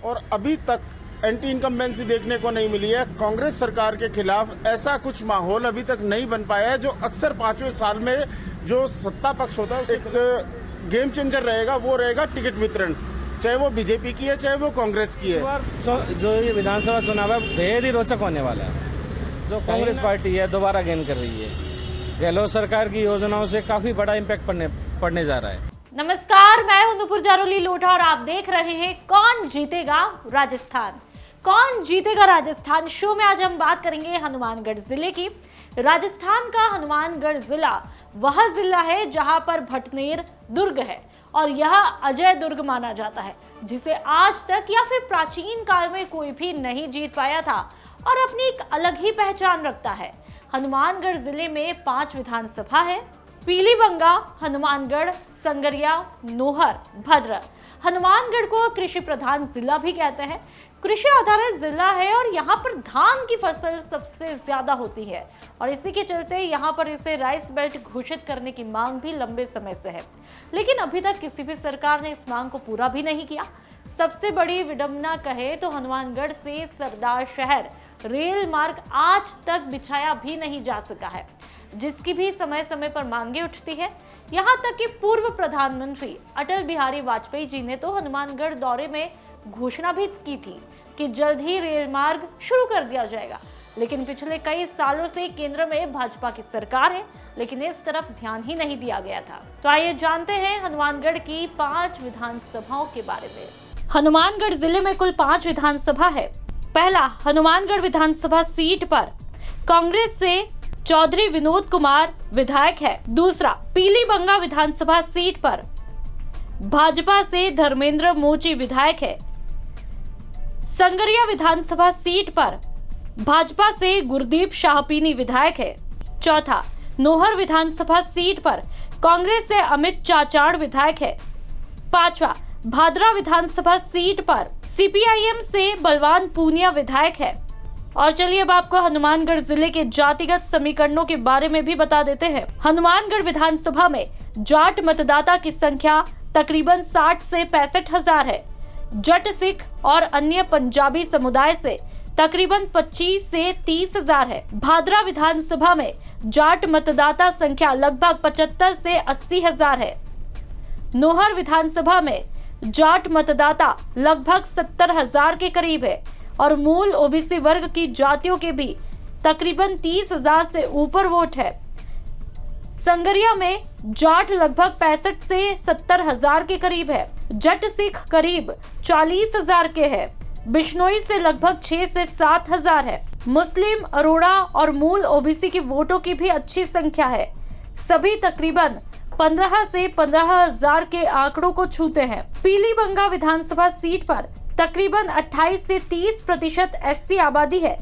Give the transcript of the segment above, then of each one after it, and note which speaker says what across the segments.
Speaker 1: और अभी तक एंटी इनकम्बेंसी देखने को नहीं मिली है। कांग्रेस सरकार के खिलाफ ऐसा कुछ माहौल अभी तक नहीं बन पाया है जो अक्सर 5वें साल में जो सत्ता पक्ष होता है एक गेम चेंजर रहेगा, वो रहेगा टिकट वितरण, चाहे वो बीजेपी की है चाहे वो कांग्रेस की है।
Speaker 2: इस बार जो ये विधानसभा चुनाव है बेहद ही रोचक होने वाला है। जो कांग्रेस पार्टी है दोबारा गेन कर रही है, गहलोत सरकार की योजनाओं से काफी बड़ा इम्पैक्ट पड़ने जा रहा है।
Speaker 3: नमस्कार, मैं हूं नुपुर जारोली लोढ़ा और आप देख रहे हैं कौन जीतेगा राजस्थान। कौन जीतेगा राजस्थान शो में आज हम बात करेंगे हनुमानगढ़ जिले की। राजस्थान का हनुमानगढ़ जिला वह जिला है जहां पर भटनेर दुर्ग है और यह अजय दुर्ग माना जाता है, जिसे आज तक या फिर प्राचीन काल में कोई भी नहीं जीत पाया था और अपनी एक अलग ही पहचान रखता है। हनुमानगढ़ जिले में 5 विधानसभा है: पीलीबंगा, हनुमानगढ़, संगरिया, नोहर, भद्र। हनुमानगढ़ को कृषि प्रधान जिला भी कहते हैं। कृषि आधारित जिला है और यहाँ पर धान की फसल सबसे ज्यादा होती है और इसी के चलते यहाँ पर इसे राइस बेल्ट घोषित करने की मांग भी लंबे समय से है, लेकिन अभी तक किसी भी सरकार ने इस मांग को पूरा भी नहीं किया। सबसे बड़ी विडंबना कहे तो हनुमानगढ़ से सरदार शहर रेल मार्ग आज तक बिछाया भी नहीं जा सका है, जिसकी भी समय समय पर मांगे उठती है। यहाँ तक कि पूर्व प्रधानमंत्री अटल बिहारी वाजपेयी जी ने तो हनुमानगढ़ दौरे में घोषणा भी की थी कि जल्द ही रेल मार्ग शुरू कर दिया जाएगा, लेकिन पिछले कई सालों से केंद्र में भाजपा की सरकार है, लेकिन इस तरफ ध्यान ही नहीं दिया गया था। तो आइए जानते हैं हनुमानगढ़ की 5 विधानसभाओं के बारे में। हनुमानगढ़ जिले में कुल 5 विधानसभा है। पहला, हनुमानगढ़ विधानसभा सीट पर कांग्रेस से चौधरी विनोद कुमार विधायक है। दूसरा, पीलीबंगा विधानसभा सीट पर भाजपा से धर्मेंद्र मोची विधायक है। संगरिया विधानसभा सीट पर भाजपा से गुरदीप शाहपीनी विधायक है। चौथा, नोहर विधानसभा सीट पर कांग्रेस से अमित चाचाड़ विधायक है। पांचवा, भादरा विधानसभा सीट पर सीपीआईएम से बलवान पूनिया विधायक है। और चलिए अब आपको हनुमानगढ़ जिले के जातिगत समीकरणों के बारे में भी बता देते हैं। हनुमानगढ़ विधानसभा में जाट मतदाता की संख्या तकरीबन 60 से 65 हजार है। जट, सिख और अन्य पंजाबी समुदाय से तकरीबन 25 से 30 हजार है। भादरा विधानसभा में जाट मतदाता संख्या लगभग 75 से 80 हजार है। नोहर विधानसभा में जाट मतदाता लगभग 70 हजार के करीब है और मूल ओबीसी वर्ग की जातियों के भी तकरीबन 30 हजार से ऊपर वोट है। संगरिया में जाट लगभग 65 से 70 हजार के करीब है। जट, सिख करीब 40 हजार के है। बिश्नोई से लगभग 6 से 7 हजार है। मुस्लिम, अरोड़ा और मूल ओबीसी की वोटों की भी अच्छी संख्या है। सभी तकरीबन 15 से 15 हजार के आंकड़ों को छूते हैं। पीलीबंगा विधानसभा सीट पर तकरीबन 28 से 30% एससी आबादी है।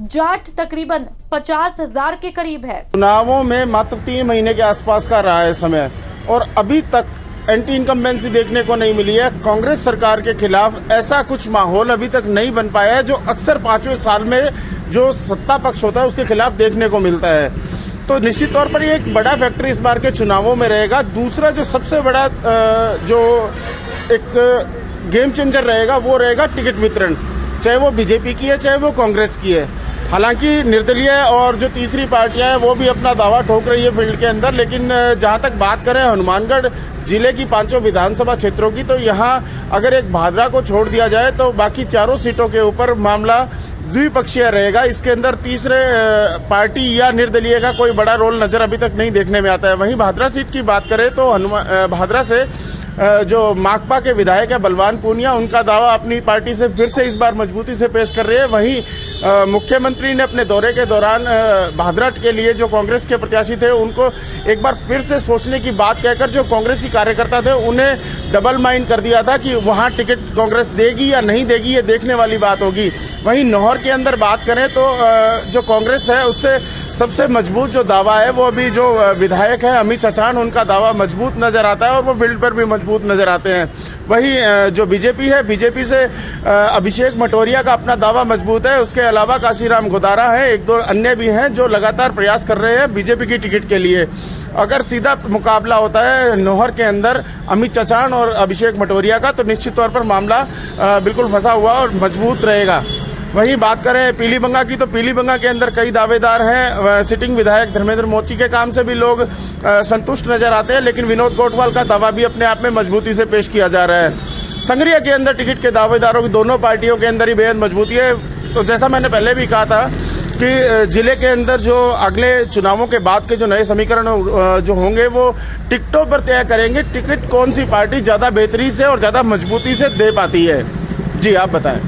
Speaker 3: जाट तकरीबन 50 हजार के करीब है।
Speaker 1: चुनावों में मात्र 3 महीने के आसपास का रहा है समय और अभी तक एंटी इनकम्बेंसी देखने को नहीं मिली है। कांग्रेस सरकार के खिलाफ ऐसा कुछ माहौल अभी तक नहीं बन पाया है जो अक्सर 5वें साल में जो सत्ता पक्ष होता है उसके खिलाफ देखने को मिलता है। तो निश्चित तौर पर ये एक बड़ा फैक्टर इस बार के चुनावों में रहेगा। दूसरा जो सबसे बड़ा जो एक गेम चेंजर रहेगा वो रहेगा टिकट वितरण, चाहे वो बीजेपी की है चाहे वो कांग्रेस की है। हालांकि निर्दलीय और जो तीसरी पार्टियां हैं वो भी अपना दावा ठोक रही है फील्ड के अंदर, लेकिन जहां तक बात करें हनुमानगढ़ जिले की 5 विधानसभा क्षेत्रों की, तो यहाँ अगर एक भादरा को छोड़ दिया जाए तो बाकी 4 सीटों के ऊपर मामला द्विपक्षीय रहेगा। इसके अंदर तीसरे पार्टी या निर्दलीय का कोई बड़ा रोल नजर अभी तक नहीं देखने में आता है। वहीं भादरा सीट की बात करें तो भादरा से जो माकपा के विधायक है बलवान पूनिया, उनका दावा अपनी पार्टी से फिर से इस बार मजबूती से पेश कर रहे हैं। वहीं मुख्यमंत्री ने अपने दौरे के दौरान भादरा के लिए जो कांग्रेस के प्रत्याशी थे उनको एक बार फिर से सोचने की बात कहकर जो कांग्रेसी कार्यकर्ता थे उन्हें डबल माइंड कर दिया था कि वहां टिकट कांग्रेस देगी या नहीं देगी, ये देखने वाली बात होगी। वहीं नौहर के अंदर बात करें तो जो कांग्रेस है उससे सबसे मजबूत जो दावा है वो अभी जो विधायक है अमित चचान, उनका दावा मजबूत नजर आता है और वो फील्ड पर भी मजबूत नजर आते हैं। वही जो बीजेपी है, बीजेपी से अभिषेक मटोरिया का अपना दावा मजबूत है। उसके अलावा काशीराम गोदारा है, एक दो अन्य भी हैं जो लगातार प्रयास कर रहे हैं बीजेपी की टिकट के लिए। अगर सीधा मुकाबला होता है नौहर के अंदर अमित चचान और अभिषेक मटोरिया का, तो निश्चित तौर पर मामला बिल्कुल फंसा हुआ और मजबूत रहेगा। वहीं बात करें पीलीबंगा की, तो पीलीबंगा के अंदर कई दावेदार हैं। सिटिंग विधायक धर्मेंद्र मोची के काम से भी लोग संतुष्ट नजर आते हैं, लेकिन विनोद गोटवाल का दावा भी अपने आप में मजबूती से पेश किया जा रहा है। संगरिया के अंदर टिकट के दावेदारों की दोनों पार्टियों के अंदर ही बेहद मजबूती है। तो जैसा मैंने पहले भी कहा था कि जिले के अंदर जो अगले चुनावों के बाद के जो नए समीकरण जो होंगे वो टिकटों पर तय करेंगे टिकट कौन सी पार्टी ज्यादा बेहतरी से और ज्यादा मजबूती से दे पाती है। जी आप बताएं।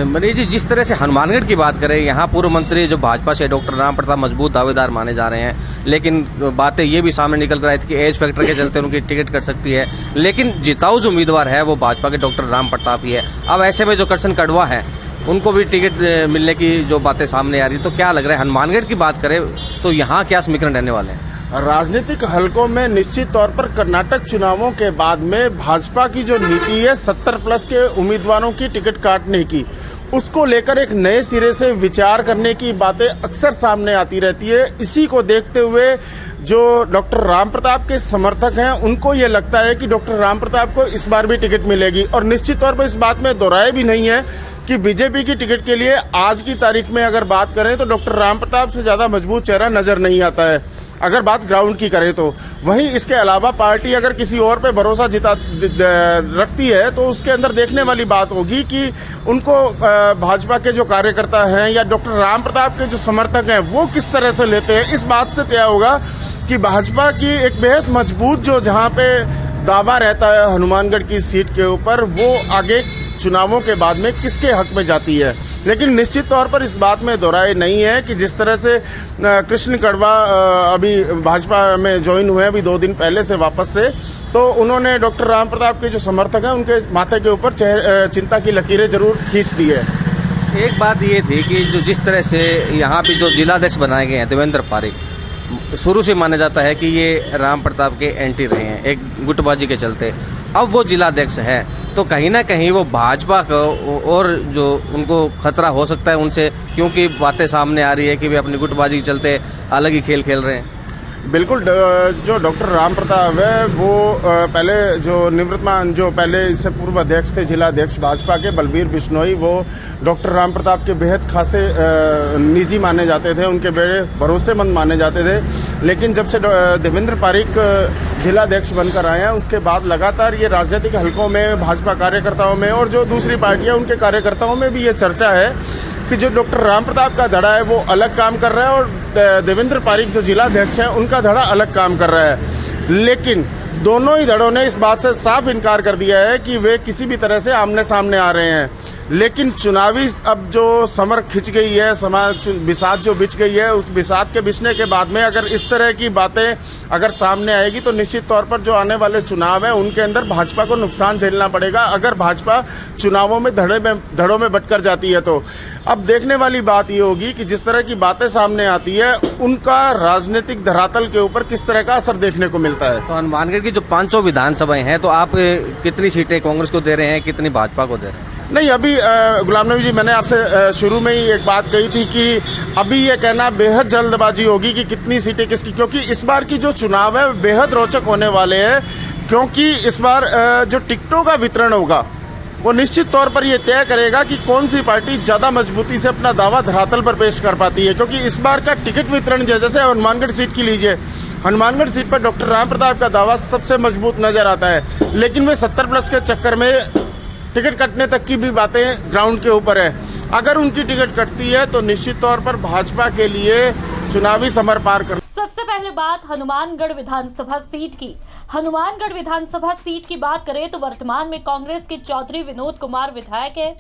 Speaker 4: मनीष जी, जिस तरह से हनुमानगढ़ की बात करें, यहाँ पूर्व मंत्री जो भाजपा से डॉक्टर राम प्रताप मजबूत दावेदार माने जा रहे हैं, लेकिन बातें ये भी सामने निकल कर आई थी कि एज फैक्टर के चलते उनकी टिकट कट सकती है, लेकिन जिताऊ जो उम्मीदवार है वो भाजपा के डॉक्टर राम प्रताप ही है। अब ऐसे में जो करसन कड़वा है उनको भी टिकट मिलने की जो बातें सामने आ रही, तो क्या लग रहा है हनुमानगढ़ की बात करें तो यहाँ क्या समीकरण रहने वाले हैं?
Speaker 1: राजनीतिक हलकों में निश्चित तौर पर कर्नाटक चुनावों के बाद में भाजपा की जो नीति है 70 प्लस के उम्मीदवारों की टिकट काटने की, उसको लेकर एक नए सिरे से विचार करने की बातें अक्सर सामने आती रहती है। इसी को देखते हुए जो डॉक्टर राम प्रताप के समर्थक हैं उनको ये लगता है कि डॉक्टर राम प्रताप को इस बार भी टिकट मिलेगी। और निश्चित तौर पर इस बात में दोहराए भी नहीं है कि बीजेपी की टिकट के लिए आज की तारीख में अगर बात करें तो डॉक्टर राम प्रताप से ज्यादा मजबूत चेहरा नजर नहीं आता है, अगर बात ग्राउंड की करें तो। वहीं इसके अलावा पार्टी अगर किसी और पे भरोसा रखती है तो उसके अंदर देखने वाली बात होगी कि उनको भाजपा के जो कार्यकर्ता हैं या डॉक्टर राम प्रताप के जो समर्थक हैं वो किस तरह से लेते हैं। इस बात से तय होगा कि भाजपा की एक बेहद मजबूत जो जहां पे दावा रहता है हनुमानगढ़ की सीट के ऊपर, वो आगे चुनावों के बाद में किसके हक में जाती है। लेकिन निश्चित तौर पर इस बात में दोहराए नहीं है कि जिस तरह से कृष्ण कड़वा अभी भाजपा में ज्वाइन हुए अभी 2 दिन पहले से वापस से, तो उन्होंने डॉक्टर राम प्रताप के जो समर्थक हैं उनके माथे के ऊपर चिंता की लकीरें जरूर खींच दी है।
Speaker 4: एक बात ये थी कि जो जिस तरह से यहाँ पे जो जिलाध्यक्ष बनाए गए हैं देवेंद्र पारिक, शुरू से माना जाता है कि ये राम प्रताप के एंटी रहे हैं एक गुटबाजी के चलते। अब वो जिलाध्यक्ष है तो कहीं ना कहीं वो भाजपा को और जो उनको खतरा हो सकता है उनसे, क्योंकि बातें सामने आ रही है कि वे अपनी गुटबाजी के चलते अलग ही खेल खेल रहे हैं।
Speaker 1: बिल्कुल, जो डॉक्टर राम प्रताप है वो पहले जो निवृत्तमान जो पहले इससे पूर्व अध्यक्ष थे जिला अध्यक्ष भाजपा के बलबीर बिश्नोई, वो डॉक्टर राम प्रताप के बेहद खासे निजी माने जाते थे, उनके बड़े भरोसेमंद माने जाते थे। लेकिन जब से देवेंद्र पारिक जिला अध्यक्ष बनकर आए हैं उसके बाद लगातार ये राजनीतिक हलकों में भाजपा कार्यकर्ताओं में और जो दूसरी पार्टियां उनके कार्यकर्ताओं में भी ये चर्चा है कि जो डॉक्टर राम प्रताप का धड़ा है वो अलग काम कर रहा है और देवेंद्र पारिक जो जिलाध्यक्ष हैं उनका धड़ा अलग काम कर रहा है। लेकिन दोनों ही धड़ों ने इस बात से साफ इनकार कर दिया है कि वे किसी भी तरह से आमने सामने आ रहे हैं। लेकिन चुनावी अब जो समर खिंच गई है, बिसात जो बिछ गई है, उस बिसात के बिछने के बाद में अगर इस तरह की बातें अगर सामने आएगी तो निश्चित तौर पर जो आने वाले चुनाव है उनके अंदर भाजपा को नुकसान झेलना पड़ेगा अगर भाजपा चुनावों में धड़ों में बटकर जाती है। तो अब देखने वाली बात ये होगी कि जिस तरह की बातें सामने आती है उनका राजनीतिक धरातल के ऊपर किस तरह का असर देखने को मिलता है।
Speaker 4: तो हनुमानगढ़ की जो 500 विधानसभाएं हैं, तो आप कितनी सीटें कांग्रेस को दे रहे हैं, कितनी भाजपा को दे रहे हैं?
Speaker 1: नहीं, अभी गुलाम नबी जी मैंने आपसे शुरू में ही एक बात कही थी कि अभी ये कहना बेहद जल्दबाजी होगी कि कितनी सीटें किसकी, क्योंकि इस बार की जो चुनाव है बेहद रोचक होने वाले हैं। क्योंकि इस बार जो टिकटों का वितरण होगा वो निश्चित तौर पर ये तय करेगा कि कौन सी पार्टी ज्यादा मजबूती से अपना दावा धरातल पर पेश कर पाती है। क्योंकि इस बार का टिकट वितरण जैसे हनुमानगढ़ सीट की लीजिए, हनुमानगढ़ सीट पर डॉक्टर राम प्रताप का दावा सबसे मजबूत नजर आता है, लेकिन वे 70 प्लस के चक्कर में टिकट कटने तक की भी बातें ग्राउंड के ऊपर है। अगर उनकी टिकट कटती है तो निश्चित तौर पर भाजपा के लिए चुनावी समर पार कर।
Speaker 3: सबसे पहले बात हनुमानगढ़ विधानसभा सीट की। हनुमानगढ़ विधानसभा सीट की बात करें तो वर्तमान में कांग्रेस के चौधरी विनोद कुमार विधायक है।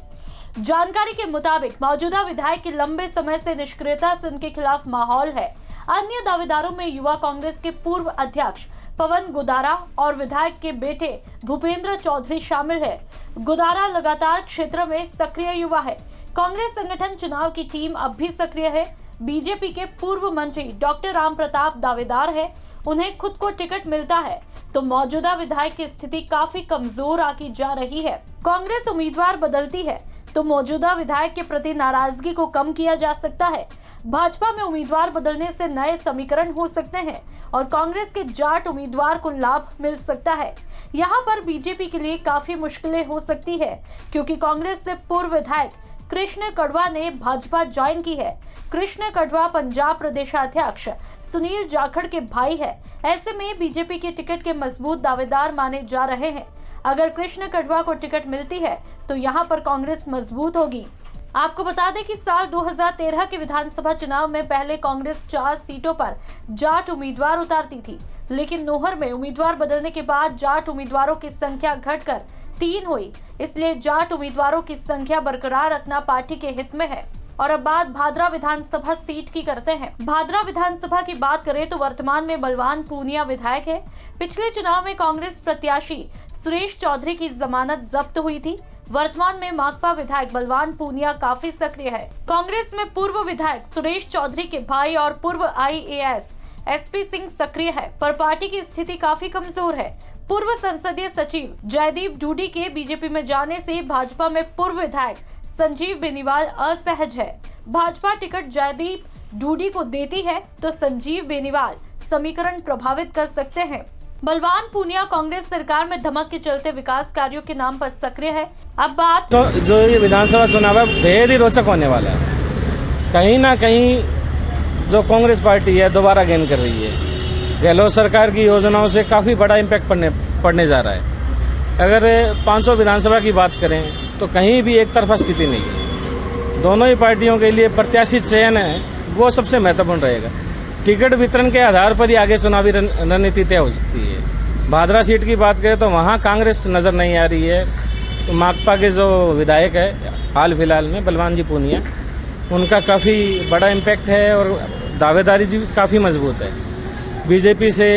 Speaker 3: जानकारी के मुताबिक मौजूदा विधायक की लंबे समय से निष्क्रियता से उनके खिलाफ माहौल है। अन्य दावेदारों में युवा कांग्रेस के पूर्व अध्यक्ष पवन गोदारा और विधायक के बेटे भूपेंद्र चौधरी शामिल है। गोदारा लगातार क्षेत्र में सक्रिय युवा है। कांग्रेस संगठन चुनाव की टीम अब भी सक्रिय है। बीजेपी के पूर्व मंत्री डॉक्टर राम प्रताप दावेदार है। उन्हें खुद को टिकट मिलता है तो मौजूदा विधायक की स्थिति काफी कमजोर आकी जा रही है। कांग्रेस उम्मीदवार बदलती है तो मौजूदा विधायक के प्रति नाराजगी को कम किया जा सकता है। भाजपा में उम्मीदवार बदलने से नए समीकरण हो सकते हैं और कांग्रेस के जाट उम्मीदवार को लाभ मिल सकता है। यहाँ पर बीजेपी के लिए काफी मुश्किलें हो सकती है क्योंकि कांग्रेस से पूर्व विधायक कृष्ण कड़वा ने भाजपा ज्वाइन की है। कृष्ण कड़वा पंजाब प्रदेशाध्यक्ष सुनील जाखड़ के भाई है। ऐसे में बीजेपी के टिकट के मजबूत दावेदार माने जा रहे हैं। अगर कृष्ण कड़वा को टिकट मिलती है तो यहाँ पर कांग्रेस मजबूत होगी। आपको बता दें कि साल 2013 के विधानसभा चुनाव में पहले कांग्रेस 4 सीटों पर जाट उम्मीदवार उतारती थी, लेकिन नोहर में उम्मीदवार बदलने के बाद जाट उम्मीदवारों की संख्या घटकर 3 हुई। इसलिए जाट उम्मीदवारों की संख्या बरकरार रखना पार्टी के हित में है। और अब बात भादरा विधानसभा सीट की करते हैं। भादरा विधानसभा की बात करें तो वर्तमान में बलवान पूनिया विधायक है। पिछले चुनाव में कांग्रेस प्रत्याशी सुरेश चौधरी की जमानत जब्त हुई थी। वर्तमान में माकपा विधायक बलवान पूनिया काफी सक्रिय है। कांग्रेस में पूर्व विधायक सुरेश चौधरी के भाई और पूर्व IAS SP सिंह सक्रिय है, पर पार्टी की स्थिति काफी कमजोर है। पूर्व संसदीय सचिव जयदीप डूडी के बीजेपी में जाने से भाजपा में पूर्व विधायक संजीव बेनीवाल असहज है। भाजपा टिकट जयदीप डूडी को देती है तो संजीव बेनीवाल समीकरण प्रभावित कर सकते हैं। बलवान पूनिया कांग्रेस सरकार में धमक के चलते विकास कार्यों के नाम पर सक्रिय है। अब बात
Speaker 2: तो जो ये विधानसभा चुनाव है बेहद ही रोचक होने वाला है। कहीं ना कहीं जो कांग्रेस पार्टी है दोबारा गेन कर रही है। गहलोत सरकार की योजनाओं से काफी बड़ा इम्पैक्ट पड़ने जा रहा है। अगर 500 विधानसभा की बात करें तो कहीं भी एक तरफा स्थिति नहीं है। दोनों ही पार्टियों के लिए प्रत्याशी चयन है वो सबसे महत्वपूर्ण रहेगा। टिकट वितरण के आधार पर ही आगे चुनावी रणनीति तय हो सकती है। भादरा सीट की बात करें तो वहाँ कांग्रेस नजर नहीं आ रही है। तो माकपा के जो विधायक है हाल फिलहाल में बलवान जी पूनिया, उनका काफी बड़ा इम्पैक्ट है और दावेदारी जी काफी मजबूत है। बीजेपी से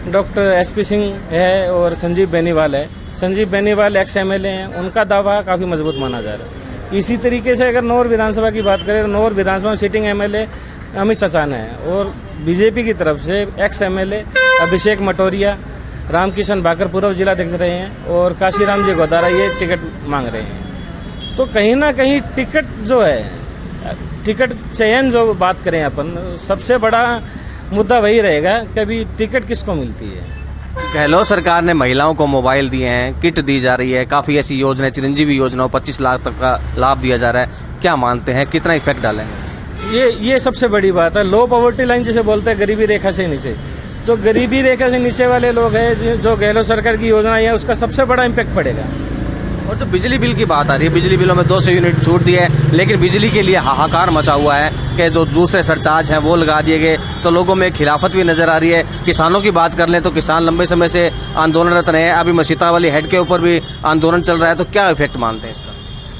Speaker 2: डॉक्टर SP सिंह है और संजीव बेनीवाल है। संजीव बेनीवाल एक्स MLA हैं, उनका दावा काफी मजबूत माना जा रहा है। इसी तरीके से अगर नौर विधानसभा की बात करें तो नौर विधानसभा सिटिंग MLA अमित चचान है और बीजेपी की तरफ से एक्स MLA अभिषेक मटोरिया, रामकिशन भाकर पूर्व जिलाध्यक्ष रहे हैं और काशीराम जी गोदारा ये टिकट मांग रहे हैं। तो कहीं ना कहीं टिकट जो है, टिकट चयन जो बात करें अपन, सबसे बड़ा मुद्दा वही रहेगा कि अभी टिकट किसको मिलती है।
Speaker 4: गहलोत सरकार ने महिलाओं को मोबाइल दिए हैं, किट दी जा रही है, काफी ऐसी योजनाएं, चिरंजीवी योजना 25 लाख तक का लाभ दिया जा रहा है। क्या मानते हैं कितना इफेक्ट डालेंगे?
Speaker 2: ये सबसे बड़ी बात है। लो पॉवर्टी लाइन जिसे बोलते हैं, गरीबी रेखा से नीचे, जो गरीबी रेखा से नीचे वाले लोग हैं, जो गहलोत सरकार की योजना है उसका सबसे बड़ा इम्पैक्ट पड़ेगा।
Speaker 4: और जो बिजली बिल की बात आ रही है, बिजली बिलों में 200 यूनिट छूट दी है, लेकिन बिजली के लिए हाहाकार मचा हुआ है कि जो दूसरे सरचार्ज हैं वो लगा दिए गए, तो लोगों में खिलाफत भी नजर आ रही है। किसानों की बात कर लें तो किसान लंबे समय से आंदोलनरत रहे हैं। अभी मसीता वाली हेड के ऊपर भी आंदोलन चल रहा है, तो क्या इफेक्ट मानते हैं इसका?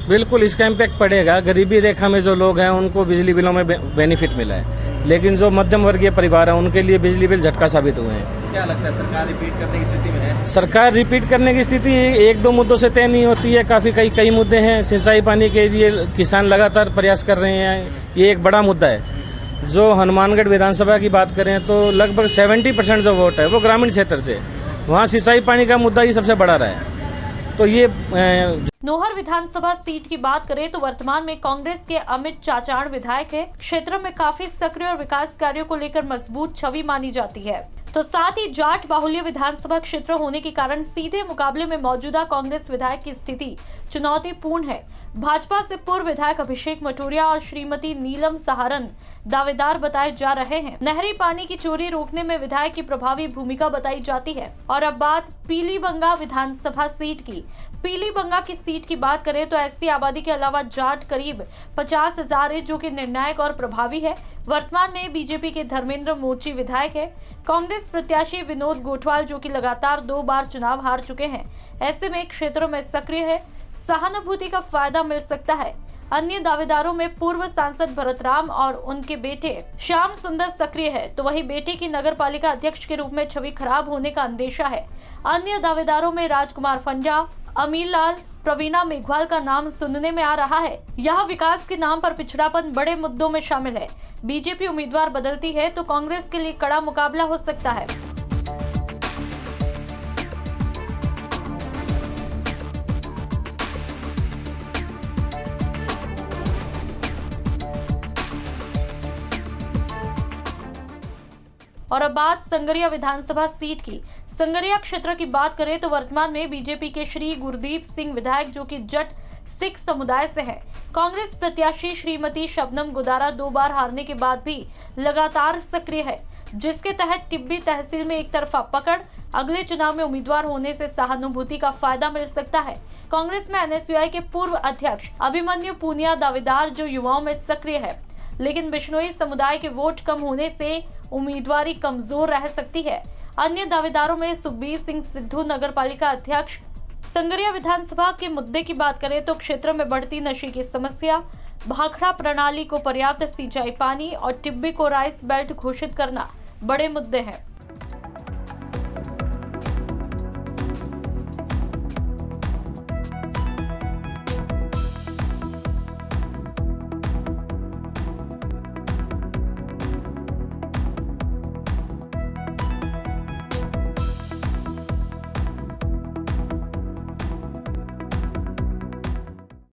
Speaker 2: बिल्कुल इसका इम्पैक्ट पड़ेगा। गरीबी रेखा में जो लोग हैं उनको बिजली बिलों में बेनिफिट मिला है, लेकिन जो मध्यम वर्गीय परिवार है उनके लिए बिजली बिल झटका साबित हुए हैं।
Speaker 4: क्या लगता है सरकार रिपीट करने की स्थिति में है?
Speaker 2: सरकार रिपीट करने की स्थिति 1-2 मुद्दों से तय नहीं होती है। काफी कई मुद्दे हैं। सिंचाई पानी के लिए किसान लगातार प्रयास कर रहे हैं, ये एक बड़ा मुद्दा है। जो हनुमानगढ़ विधानसभा की बात करें तो लगभग 70% जो वोट है वो ग्रामीण क्षेत्र से, वहाँ सिंचाई पानी का मुद्दा ही सबसे बड़ा रहा है। तो ये
Speaker 3: नोहर विधानसभा सीट की बात करें तो वर्तमान में कांग्रेस के अमित चाचाण विधायक है। क्षेत्र में काफी सक्रिय और विकास कार्यों को लेकर मजबूत छवि मानी जाती है। तो साथ ही जाट बाहुल्य विधानसभा क्षेत्र होने के कारण सीधे मुकाबले में मौजूदा कांग्रेस विधायक की स्थिति चुनौतीपूर्ण है। भाजपा से पूर्व विधायक अभिषेक मटोरिया और श्रीमती नीलम सहारन दावेदार बताए जा रहे हैं। नहरी पानी की चोरी रोकने में विधायक की प्रभावी भूमिका बताई जाती है। और अब बात पीलीबंगा विधानसभा सीट की। पीलीबंगा की सीट की बात करें तो ऐसी आबादी के अलावा जाट करीब 50,000 है, जो कि निर्णायक और प्रभावी है। वर्तमान में बीजेपी के धर्मेंद्र मोची विधायक है। कांग्रेस प्रत्याशी विनोद गोठवाल जो कि लगातार 2 बार चुनाव हार चुके हैं, ऐसे में क्षेत्रों में सक्रिय है। सहानुभूति का फायदा मिल सकता है। अन्य दावेदारों में पूर्व सांसद भरतराम और उनके बेटे श्याम सुंदर सक्रिय है, तो वहीं बेटे की नगर पालिका अध्यक्ष के रूप में छवि खराब होने का अंदेशा है। अन्य दावेदारों में राजकुमार फंजा, अमीर लाल प्रवीणा मेघवाल का नाम सुनने में आ रहा है। यह विकास के नाम पर पिछड़ापन बड़े मुद्दों में शामिल है। बीजेपी उम्मीदवार बदलती है तो कांग्रेस के लिए कड़ा मुकाबला हो सकता है। और अब बात संगरिया विधानसभा सीट की। संगरिया क्षेत्र की बात करें तो वर्तमान में बीजेपी के श्री गुरदीप सिंह विधायक, जो कि जट सिख समुदाय से है। कांग्रेस प्रत्याशी श्रीमती शबनम गुदारा 2 बार हारने के बाद भी लगातार सक्रिय है, जिसके तहत टिब्बी तहसील में एक तरफा पकड़, अगले चुनाव में उम्मीदवार होने से सहानुभूति का फायदा मिल सकता है। कांग्रेस में एनएसयूआई के पूर्व अध्यक्ष अभिमन्यु पूनिया दावेदार, जो युवाओं में सक्रिय है, लेकिन बिश्नोई समुदाय के वोट कम होने से उम्मीदवारी कमजोर रह सकती है। अन्य दावेदारों में सुखबीर सिंह सिद्धू नगर पालिका अध्यक्ष। संगरिया विधानसभा के मुद्दे की बात करें तो क्षेत्र में बढ़ती नशे की समस्या, भाखड़ा प्रणाली को पर्याप्त सिंचाई पानी और टिब्बी को राइस बेल्ट घोषित करना बड़े मुद्दे हैं।